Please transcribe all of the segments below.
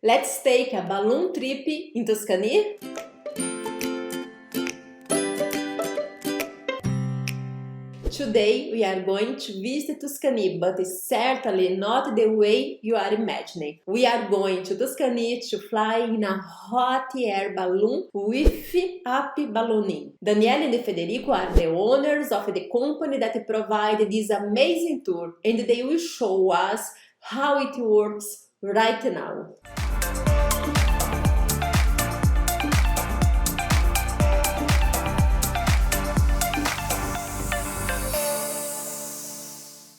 Let's take a balloon trip in Tuscany? Today we are going to visit Tuscany, but it's certainly not the way you are imagining. We are going to Tuscany to fly in a hot air balloon with Upballooning. Danielle and Federico are the owners of the company that provided this amazing tour, and they will show us how it works right now.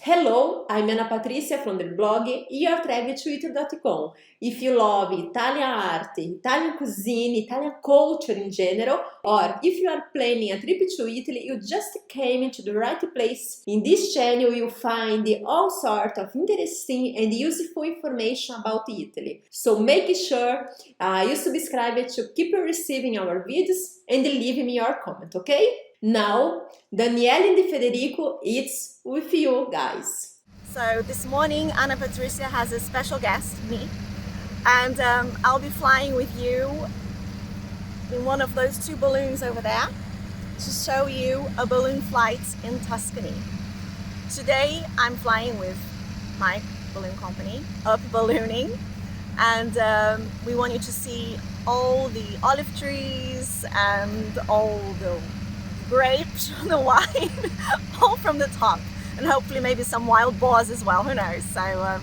Hello, I'm Ana Patrícia from the blog youtraveltoitaly.com. If you love Italian art, Italian cuisine, Italian culture in general, or if you are planning a trip to Italy, you just came to the right place. In this channel, you'll find all sorts of interesting and useful information about Italy. So make sure you subscribe to keep receiving our videos and leave me your comment, okay? Now, Danielle and Federico, it's with you guys. So this morning, Ana Patrícia has a special guest, me, and I'll be flying with you in one of those two balloons over there to show you a balloon flight in Tuscany. Today, I'm flying with my balloon company, Upballooning, and we want you to see all the olive trees and all the grapes, the wine, all from the top, and hopefully maybe some wild boars as well, who knows. So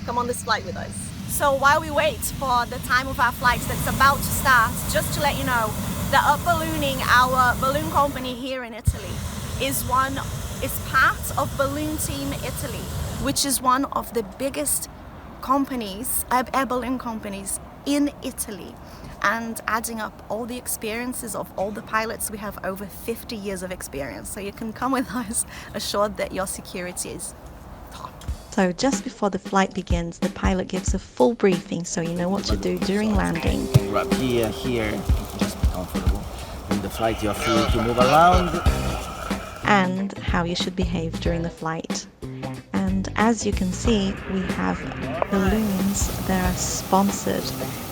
come on this flight with us. So while we wait for the time of our flight that's about to start, just to let you know that Upballooning, our balloon company here in Italy, is part of Balloon Team Italy, which is one of the biggest companies, air balloon companies in Italy. And adding up all the experiences of all the pilots, we have over 50 years of experience. So you can come with us assured that your security is top. So just before the flight begins, the pilot gives a full briefing so you know what to do during landing. Grab here, just be comfortable. In the flight you're free to move around. And how you should behave during the flight. And as you can see, we have balloons that are sponsored.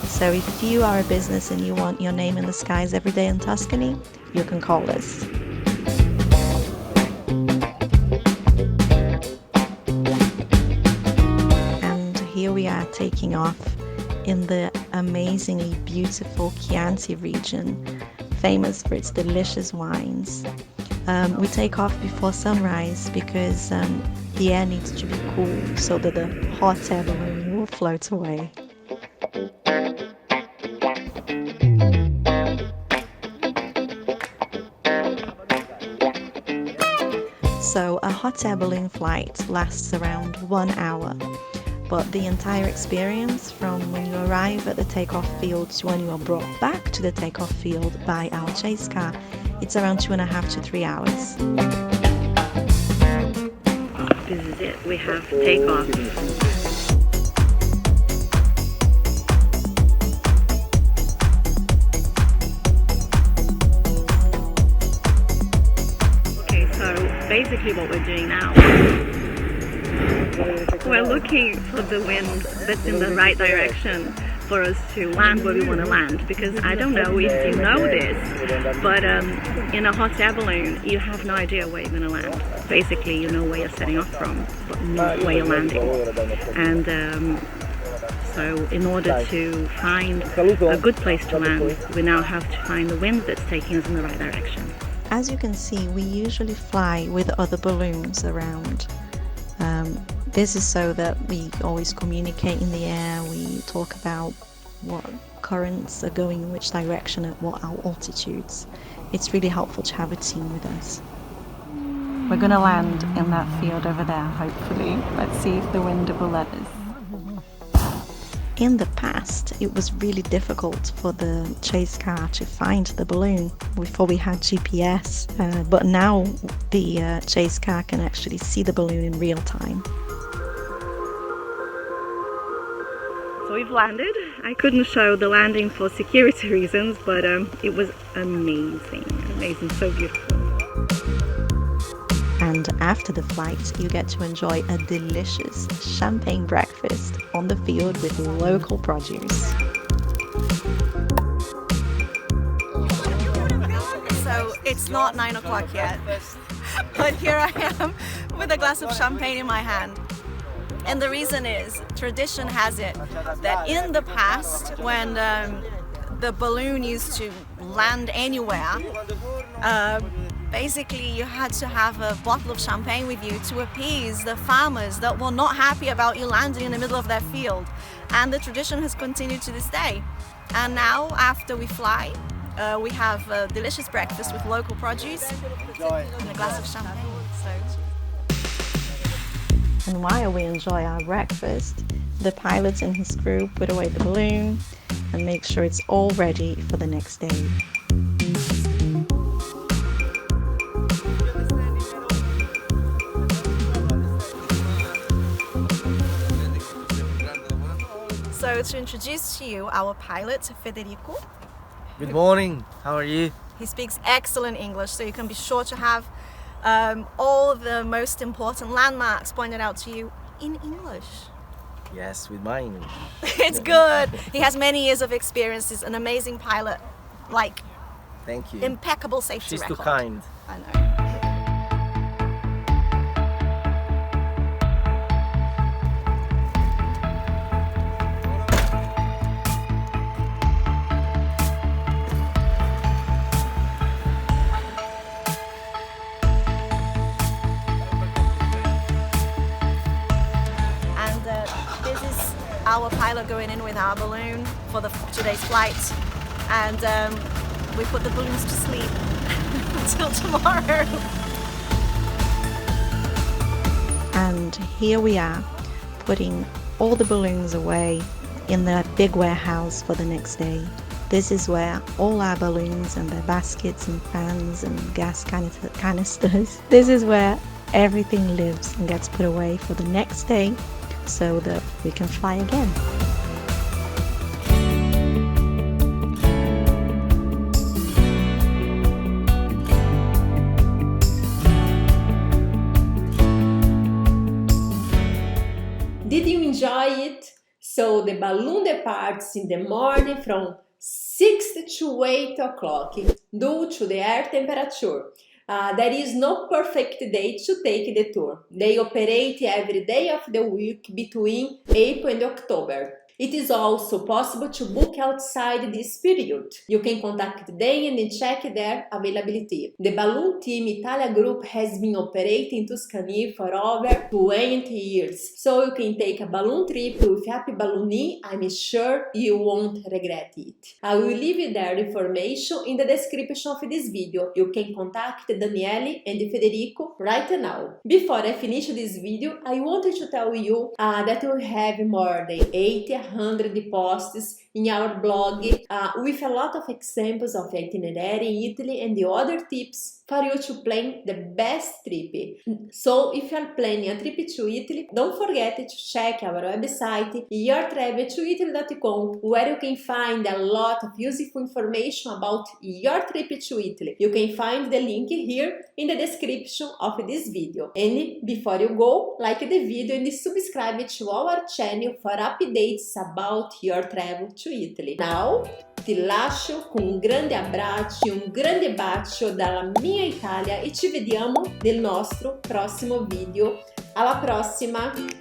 So if you are a business and you want your name in the skies every day in Tuscany, you can call us. And here we are taking off in the amazingly beautiful Chianti region, famous for its delicious wines. We take off before sunrise because the air needs to be cool so that the hot air balloon will float away. So a hot air balloon flight lasts around 1 hour, but the entire experience from when you arrive at the takeoff field to when you are brought back to the takeoff field by our chase car, it's around 2.5 to 3 hours. This is it, we have takeoff. Okay, so basically what we're doing now, we're looking for the wind that's in the right direction for us to land where we want to land, because I don't know if you know this, but in a hot air balloon you have no idea where you're going to land. Basically you know where you're setting off from, but not where you're landing. And so in order to find a good place to land, we now have to find the wind that's taking us in the right direction. As you can see, we usually fly with other balloons around. This is so that we always communicate in the air, we talk about what currents are going in which direction at what altitudes. It's really helpful to have a team with us. We're going to land in that field over there, hopefully. Let's see if the wind will let us. In the past, it was really difficult for the chase car to find the balloon before we had GPS, but now the chase car can actually see the balloon in real time. So we've landed. I couldn't show the landing for security reasons, but it was amazing, so beautiful. And after the flight, you get to enjoy a delicious champagne breakfast on the field with local produce. So it's not 9 o'clock yet, but here I am with a glass of champagne in my hand. And the reason is, tradition has it that in the past, when the balloon used to land anywhere, basically you had to have a bottle of champagne with you to appease the farmers that were not happy about you landing in the middle of their field. And the tradition has continued to this day. And now, after we fly, we have a delicious breakfast with local produce and a glass of champagne. And while we enjoy our breakfast, the pilot and his crew put away the balloon and make sure it's all ready for the next day. So to introduce to you our pilot, Federico. Good morning, how are you? He speaks excellent English, so you can be sure to have all the most important landmarks pointed out to you in English. Yes, with my English. It's good. He has many years of experience. He's an amazing pilot, like Thank you. impeccable safety She's record. too kind. I know. This is our pilot going in with our balloon for today's flight, and we put the balloons to sleep until tomorrow. And here we are, putting all the balloons away in the big warehouse for the next day. This is where all our balloons and their baskets and fans and gas canisters, this is where everything lives and gets put away for the next day, so that we can fly again. Did you enjoy it? So the balloon departs in the morning from 6 to 8 o'clock due to the air temperature. There is no perfect date to take the tour. They operate every day of the week between April and October. It is also possible to book outside this period. You can contact them and check their availability. The Balloon Team Italia group has been operating in Tuscany for over 20 years. So you can take a balloon trip with Happy Ballooning. I'm sure you won't regret it. I will leave their information in the description of this video. You can contact Daniele and Federico right now. Before I finish this video, I wanted to tell you that we have more than 800 posts in our blog with a lot of examples of itinerary in Italy and the other tips for you to plan the best trip. So if you are planning a trip to Italy, don't forget to check our website yourtraveltoitaly.com, where you can find a lot of useful information about your trip to Italy. You can find the link here in the description of this video. And before you go, like the video and subscribe to our channel for updates about your travel to Italy. Now, ti lascio con un grande abbraccio e un grande bacio dalla mia Italia e ci vediamo nel nostro prossimo video. Alla prossima!